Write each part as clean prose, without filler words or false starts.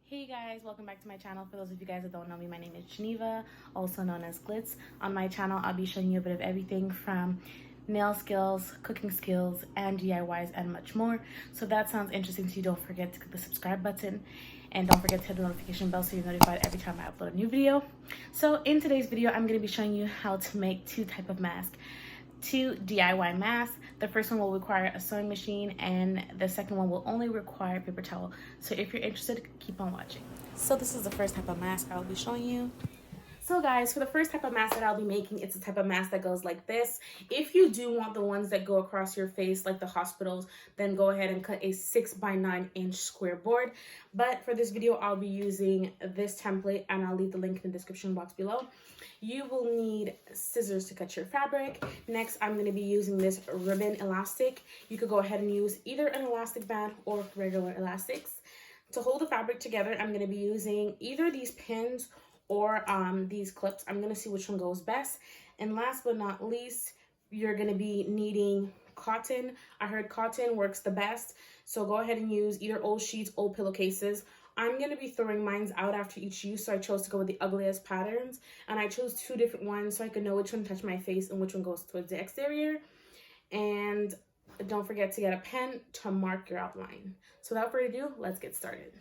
Hey guys, welcome back to my channel. For those of you guys that don't know me, my name is Geneva, also known as Glitz. On my channel, I'll be showing you a bit of everything from nail skills, cooking skills, and DIYs, and much more. So if that sounds interesting to you, don't forget to click the subscribe button, and don't forget to hit the notification bell so you're notified every time I upload a new video. So in today's video, I'm going to be showing you how to make two DIY masks. The first one will require a sewing machine, and the second one will only require paper towel. So if you're interested, keep on watching. So this is the first type of mask I'll be showing you. So guys, for the first type of mask that I'll be making, it's a type of mask that goes like this. If you do want the ones that go across your face like the hospitals, then go ahead and cut a 6x9" square board. But for this video, I'll be using this template, and I'll leave the link in the description box below. You will need scissors to cut your fabric. Next, I'm going to be using this ribbon elastic. You could go ahead and use either an elastic band or regular elastics. To hold the fabric together, I'm going to be using either these pins or these clips. I'm going to see which one goes best. And last but not least, you're going to be needing cotton. I heard cotton works the best, so go ahead and use either old sheets, old pillowcases. I'm going to be throwing mine out after each use, so I chose to go with the ugliest patterns, and I chose two different ones so I could know which one touched my face and which one goes towards the exterior. And don't forget to get a pen to mark your outline. So without further ado, let's get started.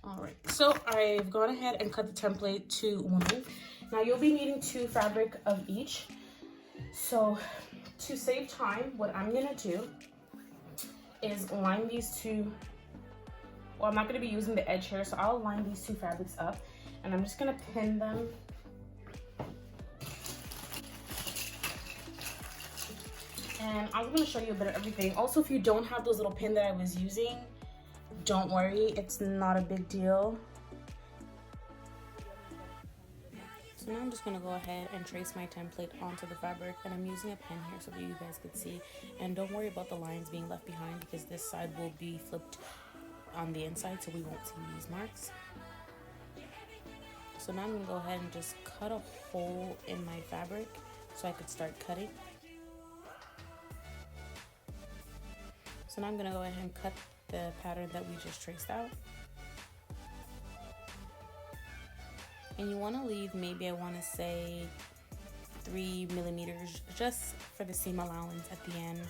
All right, so I've gone ahead and cut the template to 1. Now you'll be needing 2 fabric of each. So to save time, what I'm gonna do is line these two. Well, I'm not gonna be using the edge here, so I'll line these 2 fabrics up, and I'm just gonna pin them. And I'm gonna show you a bit of everything. Also, if you don't have those little pin that I was using, don't worry, it's not a big deal. So now I'm just gonna go ahead and trace my template onto the fabric, and I'm using a pen here so that you guys could see. And don't worry about the lines being left behind, because this side will be flipped on the inside, so we won't see these marks. So now I'm gonna go ahead and just cut a hole in my fabric so I could start cutting. So now I'm gonna go ahead and cut the pattern that we just traced out. And you want to leave, maybe I want to say 3 millimeters just for the seam allowance at the end.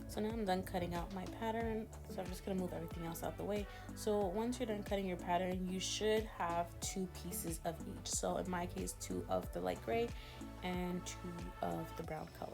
So now I'm done cutting out my pattern, so I'm just going to move everything else out the way. So once you're done cutting your pattern, you should have 2 pieces of each. So in my case, 2 of the light gray and 2 of the brown color.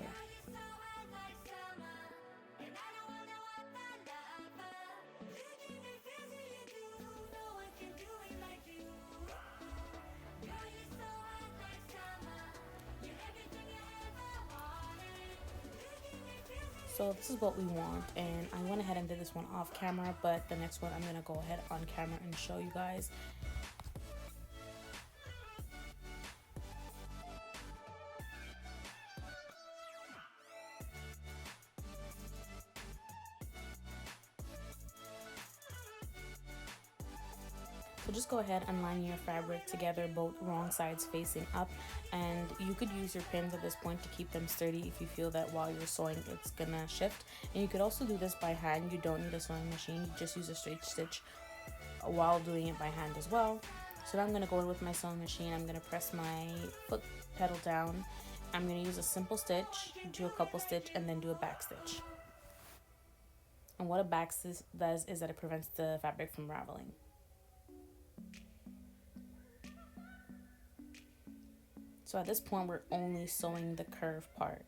So this is what we want, and I went ahead and did this one off camera, but the next one I'm gonna go ahead on camera and show you guys. So just go ahead and line your fabric together, both wrong sides facing up, and you could use your pins at this point to keep them sturdy if you feel that while you're sewing it's gonna shift. And you could also do this by hand. You don't need a sewing machine, you just use a straight stitch while doing it by hand as well. So now I'm gonna go in with my sewing machine. I'm gonna press my foot pedal down. I'm gonna use a simple stitch, do a couple stitch, and then do a back stitch. And what a back stitch does is that it prevents the fabric from raveling. So at this point, we're only sewing the curve part.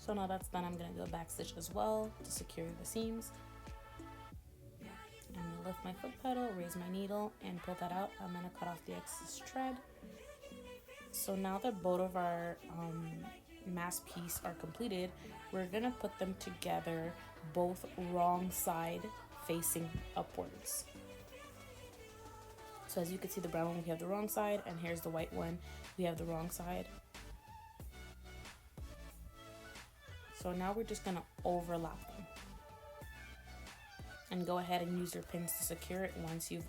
So now that's done, I'm gonna do a back stitch as well to secure the seams. And lift my foot pedal, raise my needle, and pull that out. I'm gonna cut off the excess tread. So now that both of our mask piece are completed, we're gonna put them together, both wrong side facing upwards. So as you can see, the brown one, we have the wrong side, and here's the white one, we have the wrong side. So now we're just gonna overlap them. And go ahead and use your pins to secure it once you've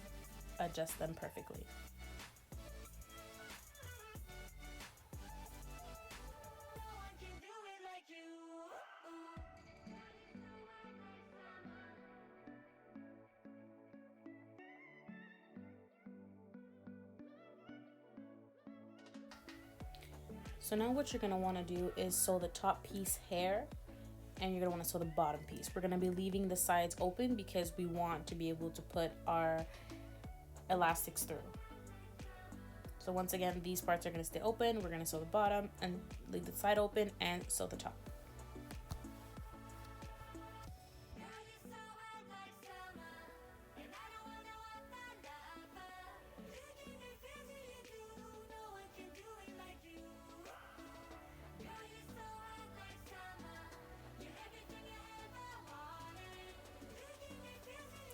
adjusted them perfectly. So now what you're gonna wanna do is sew the top piece here, and you're gonna wanna sew the bottom piece. We're gonna be leaving the sides open because we want to be able to put our elastics through. So once again, these parts are gonna stay open. We're gonna sew the bottom and leave the side open and sew the top.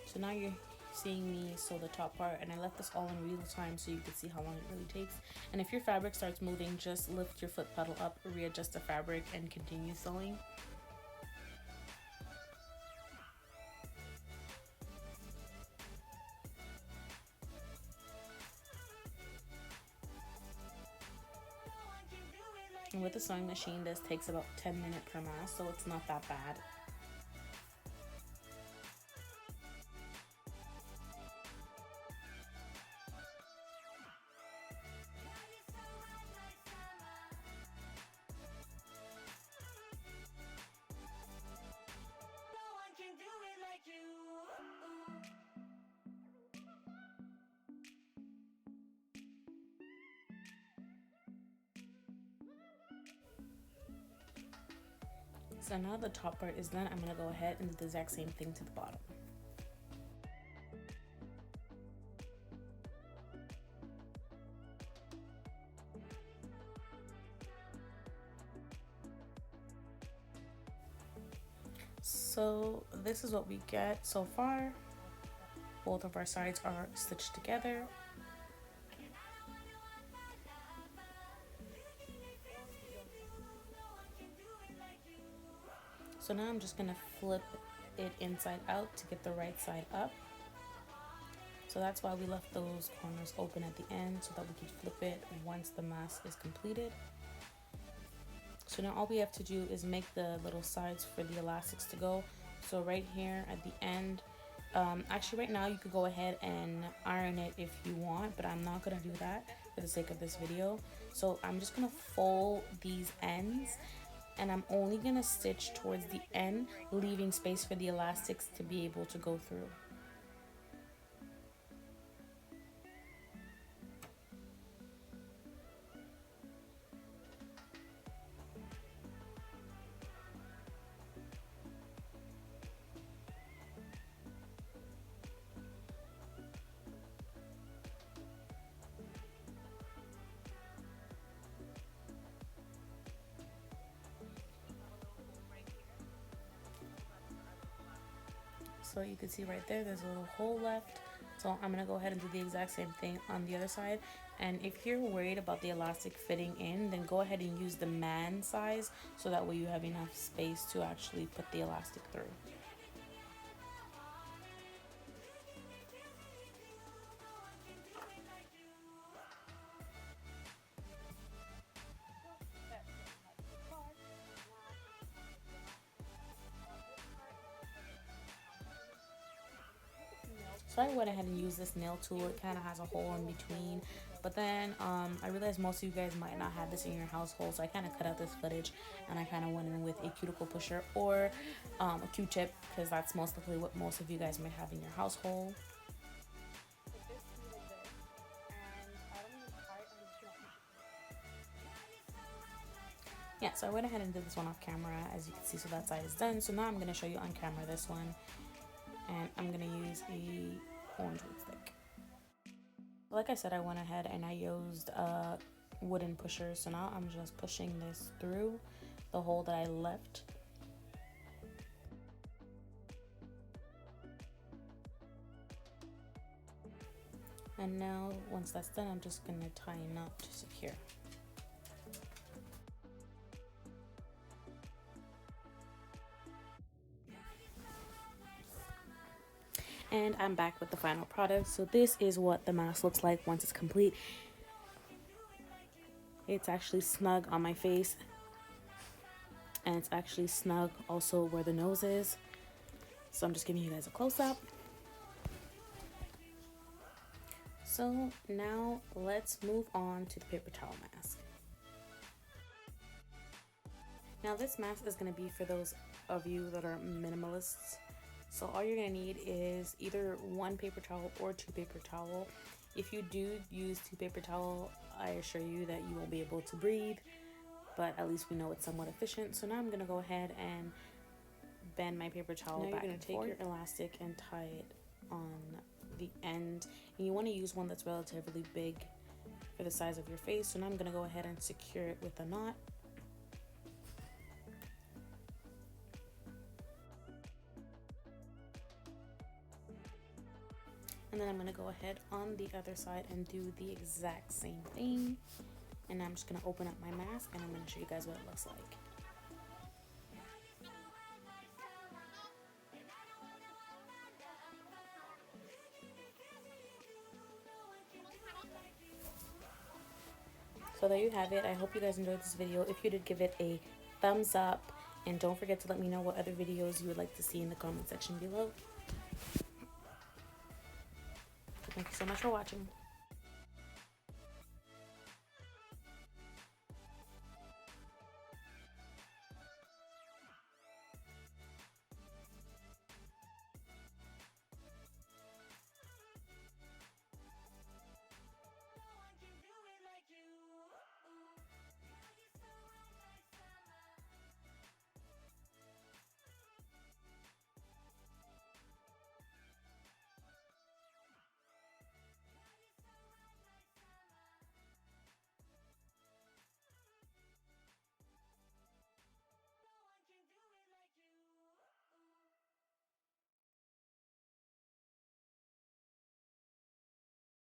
So now you're seeing me sew the top part, and I left this all in real time so you can see how long it really takes. And if your fabric starts moving, just lift your foot pedal up, readjust the fabric, and continue sewing. And with the sewing machine, this takes about 10 minutes per mask, so it's not that bad. So now the top part is done, I'm gonna go ahead and do the exact same thing to the bottom. So this is what we get so far. Both of our sides are stitched together. So now I'm just gonna flip it inside out to get the right side up. So that's why we left those corners open at the end, so that we can flip it once the mask is completed. So now all we have to do is make the little sides for the elastics to go. So right here at the end, actually right now you could go ahead and iron it if you want, but I'm not gonna do that for the sake of this video. So I'm just gonna fold these ends, and I'm only gonna stitch towards the end, leaving space for the elastics to be able to go through. So you can see right there, there's a little hole left. So I'm gonna go ahead and do the exact same thing on the other side. And if you're worried about the elastic fitting in, then go ahead and use the man size, so that way you have enough space to actually put the elastic through. So I went ahead and used this nail tool. It kind of has a hole in between, but then I realized most of you guys might not have this in your household, so I kind of cut out this footage and I kind of went in with a cuticle pusher or a Q-tip, because that's most likely what most of you guys might have in your household. Yeah, so I went ahead and did this one off camera, as you can see. So that side is done. So now I'm going to show you on camera this one, and I'm going to use a orange wood stick. Like I said, I went ahead and I used a wooden pusher, so now I'm just pushing this through the hole that I left. And now once that's done, I'm just gonna tie a knot to secure. And I'm back with the final product. So this is what the mask looks like once it's complete. It's actually snug on my face, and it's actually snug also where the nose is. So I'm just giving you guys a close-up. So now let's move on to the paper towel mask. Now this mask is going to be for those of you that are minimalists. So all you're going to need is either one paper towel or two paper towel. If you do use two paper towel, I assure you that you won't be able to breathe, but at least we know it's somewhat efficient. So now I'm going to go ahead and bend my paper towel back. You're going to take your elastic and tie it on the end, and you want to use one that's relatively big for the size of your face. So now I'm going to go ahead and secure it with a knot. And then I'm going to go ahead on the other side and do the exact same thing. And I'm just going to open up my mask and I'm going to show you guys what it looks like. So there you have it. I hope you guys enjoyed this video. If you did, give it a thumbs up. And don't forget to let me know what other videos you would like to see in the comment section below. Thank you so much for watching.